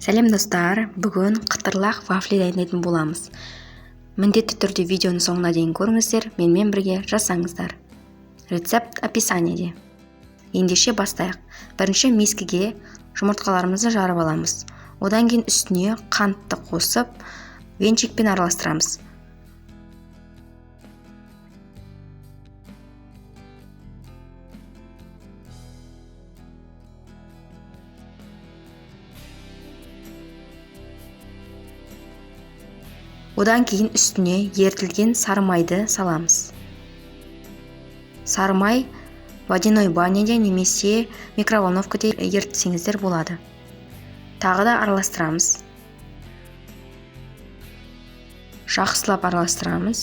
Сәлем достар, бүгін қытырлақ вафли дайындайтын боламыз. Міндетті түрде видеоны соңына дейін көріңіздер, менімен бірге жасаңыздар. Рецепт описаниеде. Ендеше бастайық. Бірінші мискіге жұмыртқаларымызды жарып аламыз. Одан кейін үстіне қантты қосып, венчикпен араластырамыз. Одан кейін үстіне ерітілген сары майды саламыз. Сары май водяной баняде немесе микроволновкада ерітсеңіздер болады. Тағы да араластырамыз. Жақсылап араластырамыз.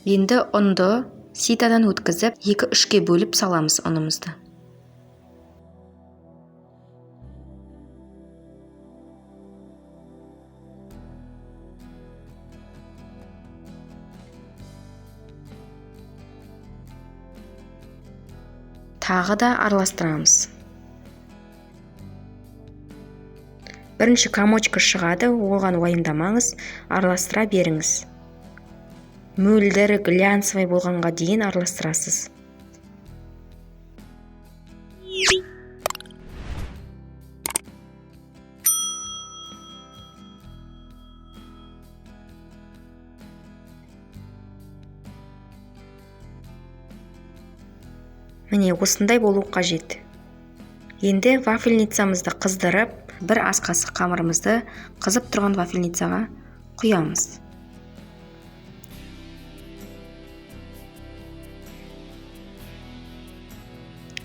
Енді ұнды ситадан өткізіп, 2-3-ке бөліп саламыз ұнымызды. Тағы да араластырамыз. Бірінші комочка шығады, оған уайымдамаңыз, араластыра беріңіз. Мөлдір, глянцевый болғанға дейін араластырасыз. Міне осындай болу қажет. Енді вафельницамызды қыздырып, бір ас қасық қамырымызды қызып тұрған вафельницаға құямыз.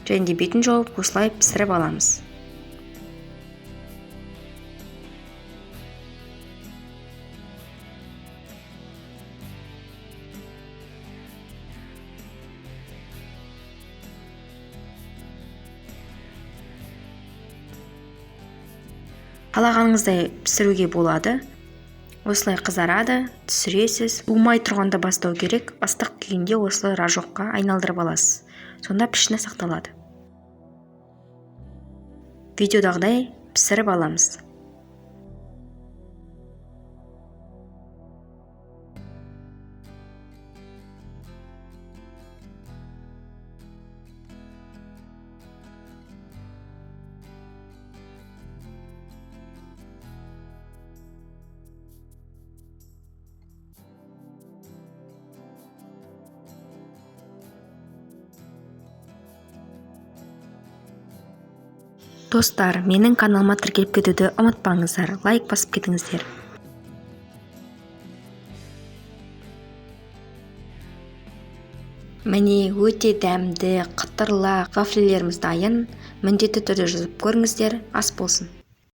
Және бетін жауып, осылай пісіріп аламыз. Қалағаныңыздай пісіруге болады. Осылай қызарады, түсіресіз. Умай тұрғанда бастау керек. Ыстық күйінде осылай рожокқа айналдырып аласыз. Сонда пішіні сақталады. Видеодағыдай пісіріп аламыз. Достар, менің каналыма тіркеліп кетуді ұмытпаңыздар, лайк басып кетіңіздер. Міне өте дәмді, қытырлақ вафлилеріміз дайын. Міндетті түрде жазып көріңіздер, ас болсын.